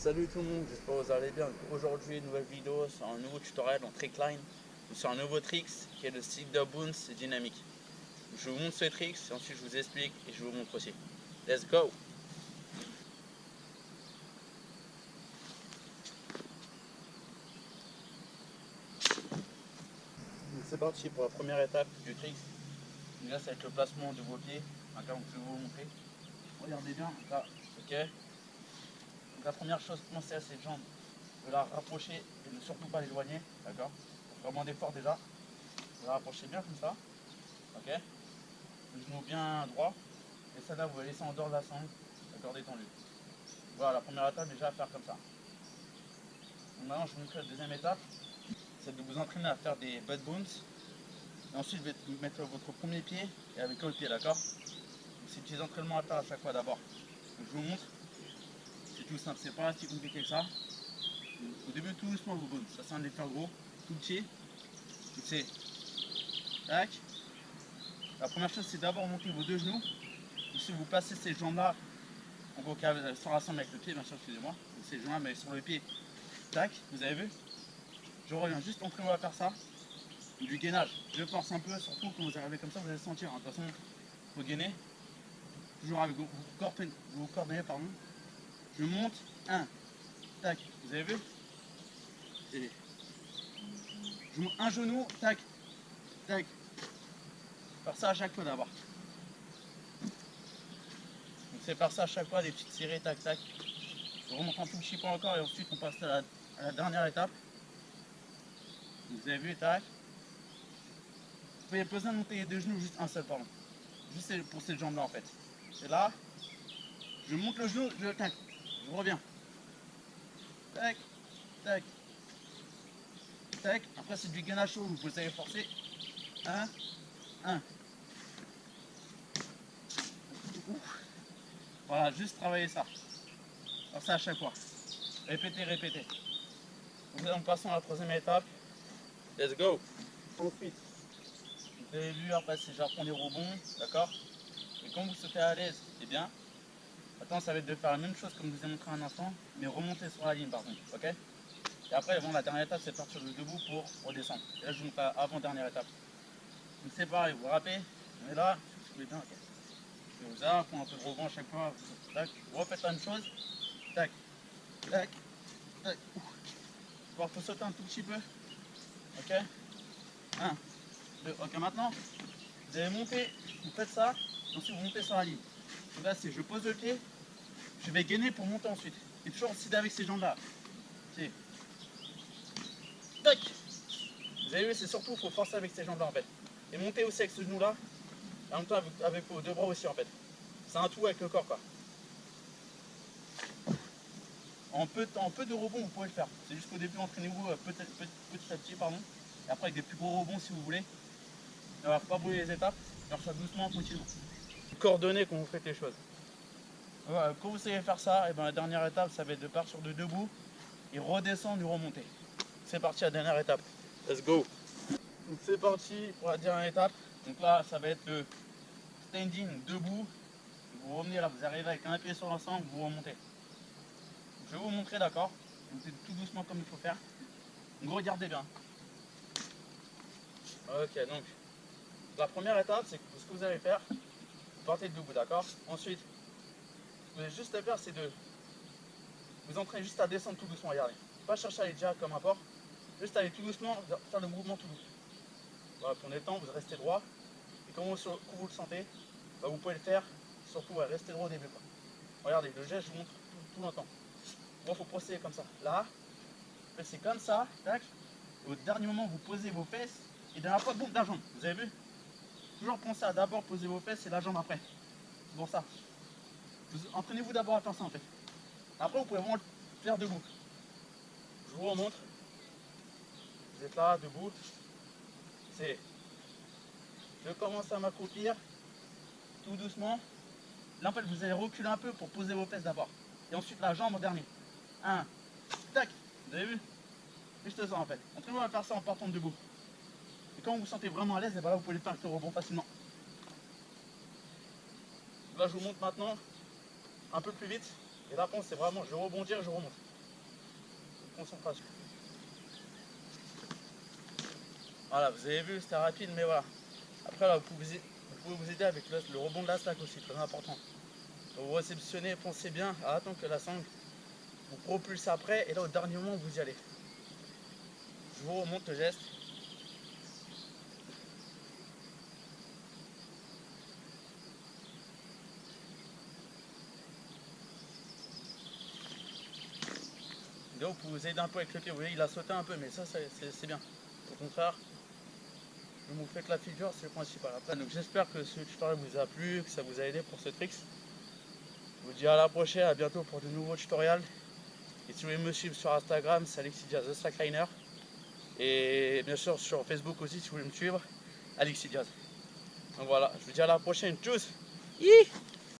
Salut tout le monde, j'espère que vous allez bien. Aujourd'hui, une nouvelle vidéo sur un nouveau tutoriel en trickline ou sur un nouveau trick qui est le sit-up bounce dynamique. Je vous montre ce trick et ensuite je vous explique et je vous montre aussi. Let's go! C'est parti pour la première étape du trick. Là, ça va être le placement de vos pieds. Donc là, je vais vous montrer. Regardez bien, là, ok. Donc la première chose, pensez à cette jambe, de la rapprocher et ne surtout pas l'éloigner, d'accord? Vraiment d'effort déjà. Vous la rapprochez bien comme ça, ok? Le genou bien droit. Et ça là, vous allez laisser en dehors de la sangle, d'accord, détendu. Voilà, la première étape déjà à faire comme ça. Donc maintenant, je vous montre la deuxième étape, c'est de vous entraîner à faire des butt bounce. Et ensuite, je vais mettre votre premier pied et avec l'autre pied, d'accord? C'est des petits entraînements à faire à chaque fois d'abord. Donc je vous montre, c'est tout simple, c'est pas si compliqué que ça. Au début, tout doucement, vous bounce. Ça sert à les faire gros, tout petit. C'est tac. La première chose, c'est d'abord monter vos deux genoux. Et si vous passez ces jambes-là, en gros, sans rassembler avec le pied, bien sûr, excusez-moi, ces jambes-là, mais sur le pied, tac, vous avez vu? Je reviens juste entraîner à faire ça. Du gainage, je force un peu, surtout quand vous arrivez comme ça, vous allez sentir. De toute façon, vous gainez, toujours avec vos coordonnées, pardon. Je monte, 1, tac, vous avez vu? Et je monte un genou, tac, tac. Faire ça à chaque fois d'abord. Donc c'est faire ça à chaque fois, des petites séries, tac, tac. Je remonte un tout petit peu encore et ensuite on passe à la dernière étape. Vous avez vu, tac. Vous avez besoin de monter les deux genoux, juste un seul, pardon. Juste pour cette jambe là en fait. Et là, je monte le genou, je tac, je reviens. Tac, tac, tac. Après c'est du gainage chaud, vous allez forcer. 1, 1. Voilà, juste travailler ça. Faire ça à chaque fois. Répétez, répétez. Donc là, nous passons à la troisième étape. Let's go. Ensuite, vous avez vu, après c'est j'apprends des rebonds, d'accord? Et quand vous sautez à l'aise, c'est bien. Maintenant, ça va être de faire la même chose comme je vous ai montré un instant, mais remonter sur la ligne par contre, ok? Et après, bon, la dernière étape, c'est de partir de debout pour redescendre. Et là, je vous montre la avant-dernière étape. Donc c'est pareil, vous vous rappelez, on est là, vous pouvez bien, ok. Et vous apprenez un peu de rebond à chaque fois, tac, vous refaites la même chose, tac, tac, tac. Il faut sauter un tout petit peu, ok? 1, 2, ok, maintenant, vous allez monter, vous faites ça, ensuite vous montez sur la ligne. Donc là, c'est je pose le pied, je vais gainer pour monter ensuite. Et toujours aussi avec ces jambes-là. C'est tac. Vous avez vu, c'est surtout, il faut forcer avec ces jambes-là en fait. Et monter aussi avec ce genou-là, et en même temps avec vos deux bras aussi en fait. C'est un tout avec le corps quoi. En peu de rebonds, vous pouvez le faire. C'est juste qu'au début, entraînez-vous petit à petit, pardon. Et après, avec des plus gros rebonds si vous voulez. Ne va pas brûler les étapes. Faire ça doucement, tranquillement. Coordonnez quand vous faites les choses. Voilà, quand vous savez faire ça, et ben la dernière étape, ça va être de partir de debout et redescendre ou remonter. C'est parti, la dernière étape. Let's go. Donc c'est parti pour la dernière étape. Donc là, ça va être le standing debout. Vous revenez là, vous arrivez avec un pied sur l'ensemble, vous remontez. Je vais vous montrer, d'accord? Vous faites tout doucement comme il faut faire. Donc regardez bien. Ok, donc la première étape, c'est ce que vous allez faire. Vous partez debout, d'accord? Ensuite, ce que vous avez juste à faire, c'est de vous entraîner juste à descendre tout doucement, regardez. Pas chercher à aller direct comme un porc. Juste aller tout doucement, faire le mouvement tout doucement. Voilà, prenez le temps, vous restez droit. Et quand vous le sentez, bah, vous pouvez le faire. Surtout, ouais, restez droit au début. Quoi. Regardez, le geste, je vous montre tout longtemps. Bon, il faut procéder comme ça. Là, c'est comme ça, tac. Au dernier moment, vous posez vos fesses et dans la fois, boum, la jambe. Vous avez vu? Toujours pensez à d'abord poser vos fesses et la jambe après. C'est pour ça. Entraînez-vous d'abord à faire ça en fait. Après, vous pouvez vraiment le faire debout. Je vous remontre. Vous êtes là, debout. C'est je commence à m'accroupir tout doucement. Là, en fait, vous allez reculer un peu pour poser vos fesses d'abord. Et ensuite, la jambe en dernier. 1, tac. Vous avez vu? Et je te sens en fait. Entraînez-vous à faire ça en partant de debout. Et quand vous vous sentez vraiment à l'aise, et ben là, vous pouvez le faire avec le rebond facilement. Là, je vous montre maintenant un peu plus vite. Et là, c'est vraiment, je vais rebondir et je remonte. concentration. Voilà, vous avez vu, c'était rapide, mais voilà. Après, là, vous pouvez vous aider avec le rebond de la slack aussi, très important. Donc, vous réceptionnez, pensez bien à attendre que la sangle vous propulse après, et là, au dernier moment, vous y allez. Je vous remonte le geste. Et là, vous pouvez vous aider un peu avec le pied. Vous voyez, il a sauté un peu, mais ça, c'est bien. Au contraire, vous faites la figure, c'est le principal. Après, donc j'espère que ce tutoriel vous a plu, que ça vous a aidé pour ce trick. Je vous dis à la prochaine, à bientôt pour de nouveaux tutoriels. Et si vous voulez me suivre sur Instagram, c'est Alexis Diaz, The Slackliner. Et bien sûr sur Facebook aussi, si vous voulez me suivre, Alexis Diaz. Donc voilà, je vous dis à la prochaine. Tchuss!